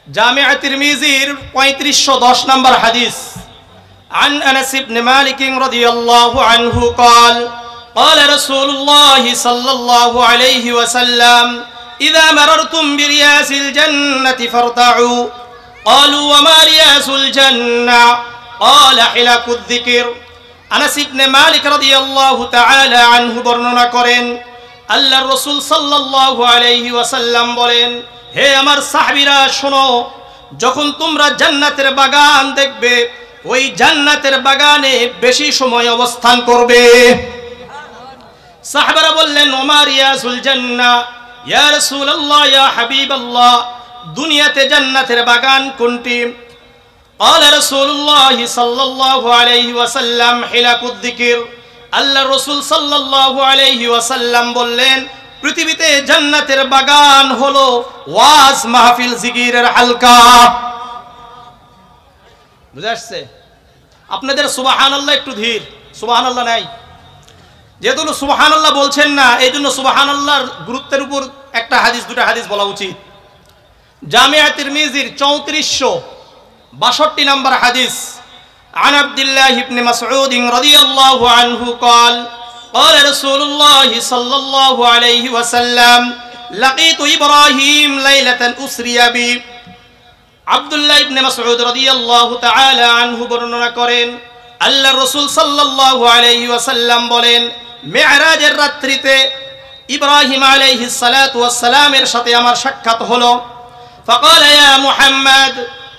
জামিআ তিরমিজির 3510 নম্বর হাদিস। عن أنس بن مالك رضي الله عنه قال قال رسول الله صلى الله عليه وسلم إذا مررتم برياس الجنة فارتعوا قالوا وما رياس الجنة قال حلق الذكر। আনাস ইবনে মালিক রাদিয়াল্লাহু তাআলা আনহু বর্ণনা করেন, আল্লাহর রাসূল সাল্লাল্লাহু আলাইহি ওয়াসাল্লাম বলেন, হে আমার সাহাবীরা শোনো, যখন তোমরা জান্নাতের বাগান দেখবে ওই জান্নাতের বাগানে বেশি সময় অবস্থান করবে। সাহাবারা বললেন, ওমা রিয়াসুল জান্নাহ ইয়া রাসূলুল্লাহ ইয়া হাবিবাল্লাহ, দুনিয়াতে জান্নাতের বাগান কোনটি? قال رسول الله صلى الله عليه وسلم حلق الذكر। আল্লাহর রাসূল সাল্লাল্লাহু আলাইহি ওয়াসাল্লাম বললেন, পৃথিবীতে জান্নাতের বাগান হলো ওয়াজ মাহফিল জিকিরের হালকা। বুঝা আসছে? আপনাদের সুবহানাল্লাহ একটু ধীর, সুবহানাল্লাহ নাই, যেহেতু সুবহানাল্লাহ বলছেন না, এই জন্য সুবহানাল্লাহর গুরুত্বের উপর একটা হাদিস দুটা হাদিস বলা উচিত। জামিআ তিরমিজির 3462 নম্বর হাদিস। عن عبد الله بن مسعود رضي الله عنه قال قال رسول الله صلى الله عليه وسلم لقيت إبراهيم ليلة أسري بي। আব্দুল্লাহ ইবনে মাসউদ রাদিয়াল্লাহু তাআলা আনহু বর্ণনা করেন, আল্লাহর রাসূল সাল্লাল্লাহু আলাইহি ওয়াসাল্লাম বলেন, মিরাজের রাত্রিতে ইব্রাহিম আলাইহিস সালাতু ওয়াস সালামের সাথে আমার সাক্ষাৎ হলো। ফাকালা ইয়া মুহাম্মদ,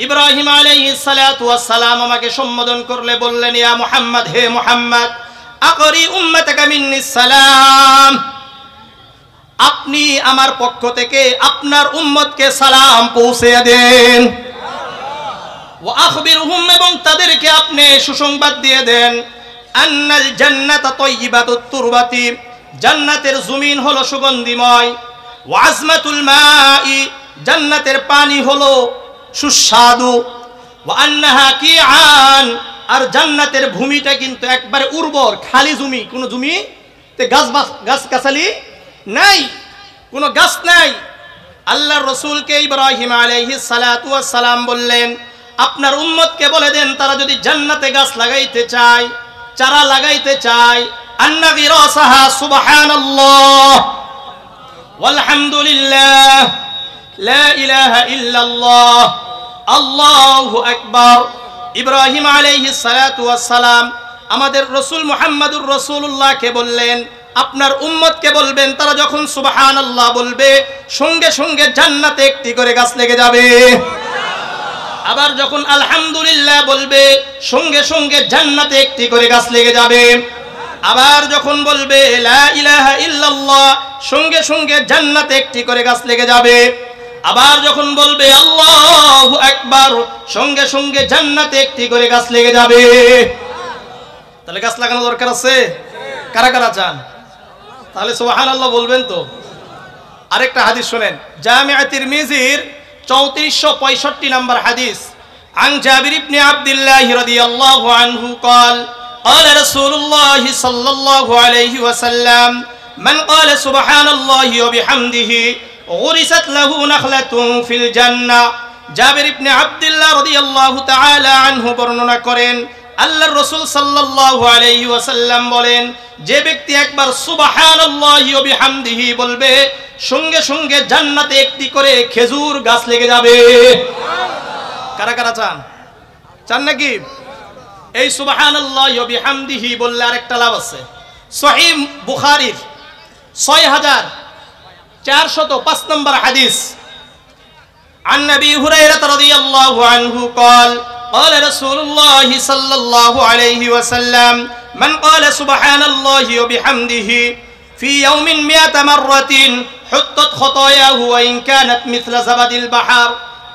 ইব্রাহিম আলাইহিস সালাতু ওয়াস সালাম আমাকে সম্বোধন করলে বললেন, ইয়া মুহাম্মদ, হে মুহাম্মদ, আকরি উম্মাতাকা মিন্নিস সালাম, আপনি আমার পক্ষ থেকে আপনার উম্মতকে সালাম পৌঁছে দেন। ওয়া আখবিরহুম, এবং তাদেরকে আপনি সুসংবাদ দিয়ে দেন, আন্নাল জান্নাতা তাইয়িবাতুত তুরবাতি, জান্নাতের জমিন হলো সুগন্ধিময়, ওয়া আজমাতুল মাই, জান্নাতের পানি হলো সুস্বাদু, ওয়া আন্নাহা কিআন, আর জান্নাতের ভূমিটা কিন্তু একবারে উর্বর, খালি জমি, কোনো জমিতে গাছগাছালি নাই, কোনো গাছ নাই। আল্লাহর রাসূলকে ইব্রাহিম আলাইহিস সালাতু ওয়াস সালাম বললেন, আপনার উম্মতকে বলে দেন, তারা যদি জান্নাতে গাছ লাগাইতে চায়, চারা লাগাইতে চায়, আন্না গিরাসাহা সুবহানাল্লাহ ওয়ালহামদুলিল্লাহ লা ইলাহা ইল্লাল্লাহ আল্লাহু আকবার। ইব্রাহিম আলাইহিস সালাতু ওয়াস সালাম আমাদের রাসূল মুহাম্মদুর রাসূলুল্লাহকে বললেন, আপনার উম্মতকে বলবেন, তারা যখন সুবহানাল্লাহ বলবে সঙ্গে সঙ্গে জান্নাতে একটি করে গাছ লেগে যাবে। আবার যখন আলহামদুলিল্লাহ বলবে সঙ্গে সঙ্গে জান্নাতে একটি করে গাছ লেগে যাবে। আবার যখন বলবে লা ইলাহা ইল্লাল্লাহ সঙ্গে সঙ্গে জান্নাতে একটি করে গাছ লেগে যাবে। আবার যখন বলবে আল্লাহু আকবার সঙ্গে সঙ্গে জান্নাতে একটি করে গাছ লেগে যাবে। তাহলে গাছ লাগানো দরকার আছে? কারা কারা চান? তাহলে সুবহানাল্লাহ বলবেন তো। আরেকটা হাদিস শুনেন, জামিআ তিরমিজির 3465 নম্বর হাদিস। আন জাবির ইবনে আব্দুল্লাহ রাদিয়াল্লাহু আনহু قال قال رسول الله صلى الله عليه وسلم من قال سبحان الله وبحمده غرست له نخلة في الجنة। জাবির ইবনে আব্দুল্লাহ রাদিয়াল্লাহু তাআলা আনহু বর্ণনা করেন, আল্লাহর রাসূল সাল্লাল্লাহু আলাইহি ওয়াসাল্লাম বলেন, যে ব্যক্তি একবার সুবহানাল্লাহি ওয়া বিহামদিহি বলবে সঙ্গে সঙ্গে জান্নাতে একটি করে খেজুর গাছ লেগে যাবে। কারা কারা চান? চান নাকি? এই সুবহানাল্লাহি ওয়া বিহামদিহি বললে আরেকটা লাভ আছে। সহিহ বুখারীর 6405 নম্বর হাদিস। عن أبي هريرة رضي الله عنه قال قال رسول الله صلى الله عليه وسلم من قال سبحان الله وبحمده في يوم 100 مرة حطت خطاياه وإن كانت مثل زبد البحر।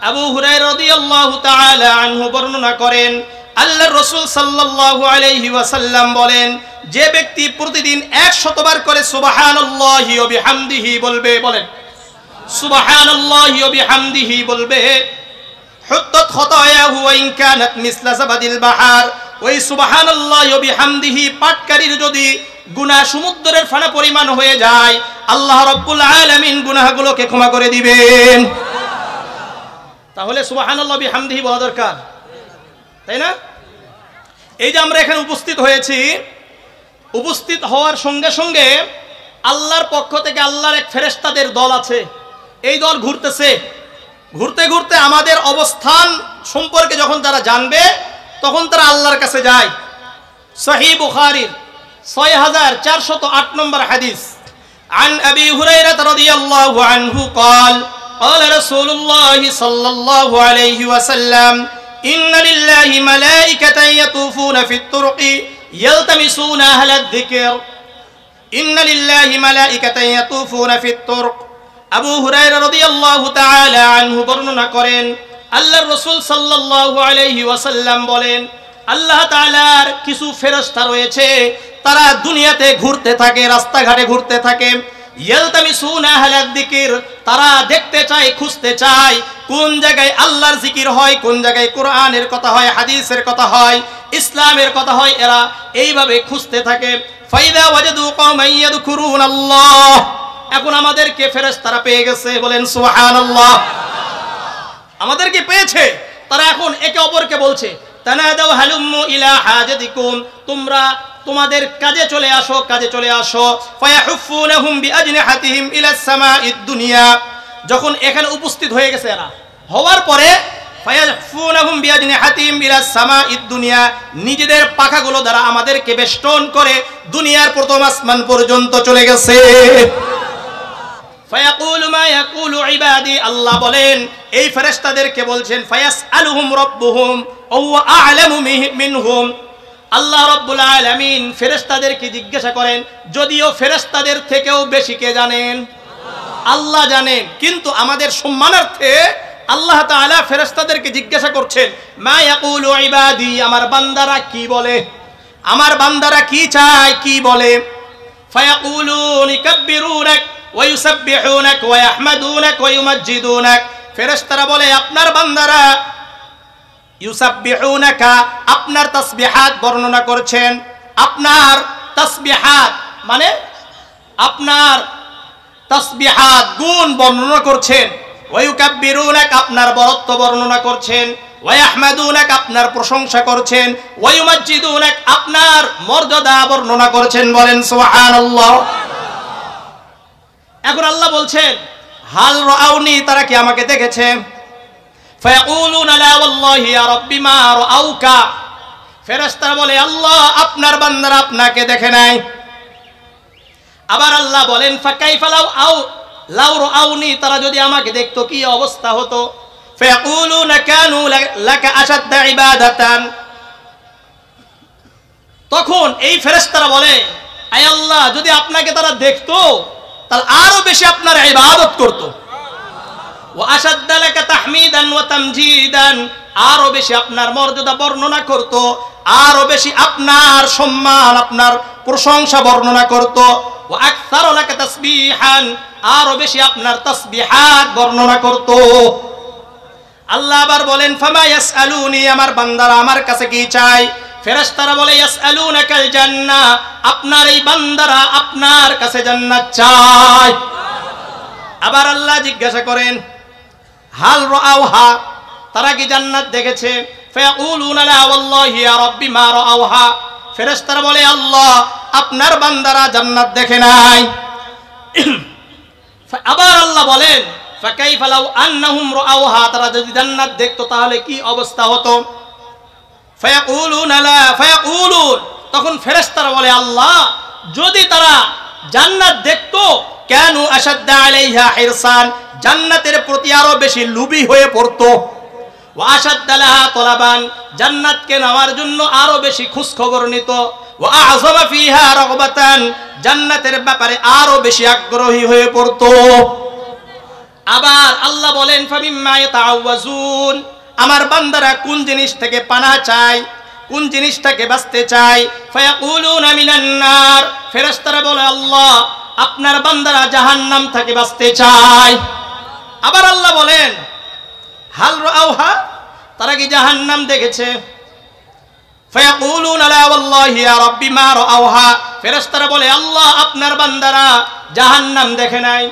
আবু হুরায়রা রাদিয়াল্লাহু তাআলা আনহু বর্ণনা করেন, আল্লাহর রাসূল সাল্লাল্লাহু আলাইহি ওয়াসাল্লাম বলেন, যে ব্যক্তি প্রতিদিন 100 বার করে সুবহানাল্লাহি ওয়া বিহামদিহি বলবে, বলেন সুবহানাল্লাহি ওয়া বিহামদিহি বলবে, হুত্তাত খতায়াহু ওয়া ইন কানাত মিসলা যাবাদিল বাহার, ওই সুবহানাল্লাহি ওয়া বিহামদিহি পাঠকারীর যদি গুনাহ সমুদ্রের ফেনা পরিমাণ হয়ে যায়, আল্লাহ রাব্বুল আলামিন গুনাহগুলোকে ক্ষমা করে দিবেন। তাহলে সুবহানাল্লাহ বিহামদিহি বলা দরকার, তাই না? এই যে আমরা এখানে উপস্থিত হয়েছি, উপস্থিত হওয়ার সঙ্গে সঙ্গে আল্লাহর পক্ষ থেকে আল্লাহর এক ফেরেশতাদের দল আছে। এই দল ঘুরতেছে, ঘুরতে ঘুরতে আমাদের অবস্থান সম্পর্কে যখন তারা জানবে তখন তারা আল্লাহর কাছে যায়। সহিহ বুখারীর 6408 নম্বর হাদিস, عن أبي هريرة رضي الله عنه قال قال رسول الله صلى الله عليه وسلم إن لله ملائكة يطوفون في الطرق يلتمسون أهل الذكر إن لله ملائكة يطوفون في الطرق আবু হুরায়রা রাদিয়াল্লাহু তাআলা আনহু বর্ণনা করেন, আল্লাহর রাসূল সাল্লাল্লাহু আলাইহি ওয়াসাল্লাম বলেন, আল্লাহ তাআলার কিছু ফেরেশতা রয়েছে, তারা দুনিয়াতে ঘুরতে থাকে, রাস্তাঘাটে ঘুরতে থাকে। ইয়ালতামিসুনা আহলাদ যিকির, তারা দেখতে চায়, খুঁজতে চায় কোন জায়গায় আল্লাহর জিকির হয়, কোন জায়গায় কোরআনের কথা হয়, হাদিসের কথা হয়, ইসলামের কথা হয়, এরা এইভাবে খুঁজতে থাকে। ফাইদা ওয়াজাদু কওমান ইয়াযকুরুনাল্লাহ, এখন আমাদেরকে ফেরেশতারা পেয়ে গেছে, বলেন সুবহানাল্লাহ। আমাদেরকে পেয়েছে, তারা এখন একে অপরকে বলছে, তানাদাউ হালুম্মু ইলা হাজাতিকুম, তোমরা তোমাদের কাজে চলে আসো, কাজে চলে আসো। ফায়াহুফুনাহুম বিআজনিহাতিহিম ইলা সামাঈদ দুনিয়া, যখন এখানে উপস্থিত হয়ে গেছে এরা, হওয়ার পরে ফায়াহুফুনাহুম বিআজনিহাতিহিম ইলা সামাঈদ দুনিয়া, নিজেদের পাখাগুলো দ্বারা আমাদেরকে বেষ্টন করে দুনিয়ার প্রথম আসমান পর্যন্ত চলে গেছে। ফায়াকুলু মা ইয়াকুলু ইবাদি, আল্লাহ বলেন এই ফেরেশতাদেরকে বলছেন, ফায়াসআলুহুম রাব্বুহুম ওয়া হুয়া আ'লামু মিনহুম, আল্লাহ রাব্বুল আলামিন ফেরেশতাদেরকে জিজ্ঞাসা করেন, যদিও ফেরেশতাদের থেকেও বেশি কে জানেন? আল্লাহ জানেন, কিন্তু আমাদের সম্মানার্থে আল্লাহ তাআলা ফেরেশতাদেরকে জিজ্ঞাসা করছেন, মা ইয়াকুলু ইবাদি, আমার বান্দারা কি বলে, আমার বান্দারা কি চায়, কি বলে। ফায়াকুলুন ইকাব্বিরুনাক ওয়া ইউসাব্বিহুনাক ওয়া ইয়াহমাদুনাক ওয়া ইউমাজ্জিদুনাক, ফেরেশতারা বলে আপনার বান্দারা ইউসাব্বিহুনাকা, আপনার তাসবিহাত বর্ণনা করছেন, আপনার তাসবিহাত মানে আপনার তাসবিহাত গুণ বর্ণনা করছেন, ওয়া ইউকাব্বিরুনাক, আপনার বরত্ব বর্ণনা করছেন, ওয়া ইয়াহমাদুনাক, আপনার প্রশংসা করছেন, ওয়া ইউমাজ্জিদুনাক, আপনার মর্যাদা বর্ণনা করছেন, বলেন সুবহানাল্লাহ। এখন আল্লাহ বলছেন, হাল রাআউনি, তারা কি আমাকে দেখেছে? ফায়াকুলুনা লা ওয়াল্লাহি ইয়া রাব্বি মা রাআউকা, ফেরেশতারা বলে আল্লাহ আপনার বান্দারা আপনাকে দেখে নাই। আবার আল্লাহ বলেন, ফাকাইফা লাউ রাআউনি, তারা যদি আমাকে দেখতো কি অবস্থা হতো? ফায়াকুলুনা কানু লাকা আশাদ্দা ইবাদাতান, তখন এই ফেরেশতারা বলে, আয় আল্লাহ যদি আপনাকে তারা দেখতো তাহলে আরো বেশি আপনার ইবাদত করতো। ওয়া আশাদ্দা লাকা তাহমিদান ওয়া তামজিদান, আরো বেশি আপনার মর্যাদা বর্ণনা করত, আরো বেশি আপনার সম্মান, আপনার প্রশংসা বর্ণনা করত। ওয়া আকসারু লাকা তাসবিহান, আরো বেশি আপনার তাসবিহাত বর্ণনা করত। আল্লাহ আবার বলেন, ফামা ইয়াসআলুনি, আমার বান্দারা আমার কাছে কি চায়? ফেরেশতারা বলে, ইয়াসআলুনাকাল জান্নাহ, আপনার এই বান্দারা আপনার কাছে জান্নাত চায়। আবার আল্লাহ জিজ্ঞাসা করেন, হাল রাআউহা, তারা কি জান্নাত দেখেছে? ফায়াকুলুনা লা ওয়াল্লাহি ইয়া রাব্বি মা রাআউহা, ফেরেশতারা বলে আল্লাহ আপনার বান্দারা জান্নাত দেখে নাই। আবার আল্লাহ বলেন, ফাকাইফা লাউ আন্নাহুম রাআউহা, তারা যদি জান্নাত দেখতো তাহলে কি অবস্থা হতো? ফায়াকুলুনা লা, ফায়াকুলুন, তখন ফেরেশতারা বলে আল্লাহ যদি তারা জান্নাত দেখতো, কানু আশাদ্দা আলাইহা হিরসান, জান্নাতের প্রতি আরো বেশি লোভী হয়ে পড়তো। ওয়া আশাদ্দা লাহা তলাবান, জান্নাতকে নেওয়ার জন্য আরো বেশি খোঁজ খবর নিত। ওয়া আযমা ফিহা রাগবাতান, জান্নাতের ব্যাপারে আরো বেশি আগ্রহী হয়ে পড়তো। আবার আল্লাহ বলেন, ফামিম্মা ইয়াতাআওয়াজুন, আমার বান্দারা কোন জিনিস থেকে পানাহ চায়, কোন জিনিস থেকে বাঁচতে চায়? ফায়াকুলুনা মিনান নার, ফেরেশতারা বলে আল্লাহ আপনার বান্দারা জাহান্নাম থেকে বাঁচতে চায়। আবার আল্লাহ বলেন, হাল রাআউহা, তারা কি জাহান্নাম দেখেছে? ফায়াকুলুনা লা ওয়াল্লাহি ইয়া রাব্বি মা রাআউহা, ফেরেশতারা বলে আল্লাহ আপনার বান্দারা জাহান্নাম দেখে নাই।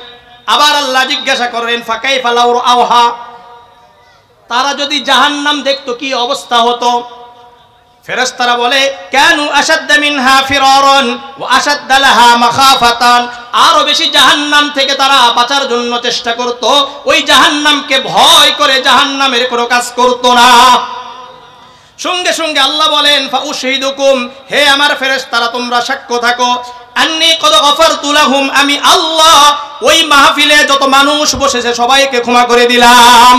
আবার আল্লাহ জিজ্ঞাসা করেন, ফাকাইফা লাউ রাআউহা, তারা যদি জাহান্নাম দেখতো কি অবস্থা হতো। ফেরেশতারা বলে কানু আশাদ্দা মিনহা ফিরারান ওয়া আশাদ্দা লাহা মাখাফাতান, আরো বেশি জাহান্নাম থেকে তারা বাঁচার জন্য চেষ্টা করত, ওই জাহান্নামকে ভয় করে জাহান্নামের কোনো কাজ করত না। সঙ্গে সঙ্গে আল্লাহ বলেন ফাউশহিদুকুম, হে আমার ফেরেশতারা তোমরা সাক্ষ্য থাকো, আন্নী কদ গফারতু লাহুম, আমি আল্লাহ ওই মাহফিলে যত মানুষ বসেছে সবাইকে ক্ষমা করে দিলাম।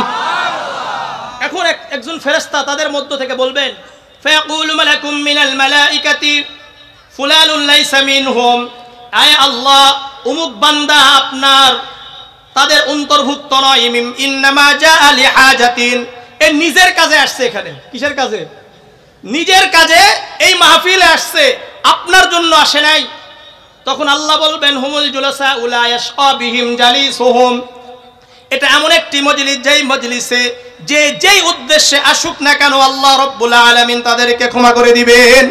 এখন একজন ফেরেশতা তাদের মধ্য থেকে বলবেন ফায়াকুলু মালাকুম মিনাল মালাইকাতি ফুলানুন লাইসা মিনহুম, আয় আল্লাহ উমুক বান্দা আপনার তাদের অন্তর্ভুক্ত নয়, ইন্নামা জাআ লিহাজাতিন, এ নিজের কাজে আসছে। এখানে কিসের কাজে? নিজের কাজে এই মাহফিলে আসছে, আপনার জন্য আসে নাই। তখন আল্লাহ বলবেন হুমুল জুলাসা উলা ইয়াশকা বিহিম জালিসুহুম, এটা এমন একটি মজলিস যেই মজলিসে যেই উদ্দেশ্যে আসুক না কেন আল্লাহ রাব্বুল আলামিন তাদেরকে ক্ষমা করে দিবেন।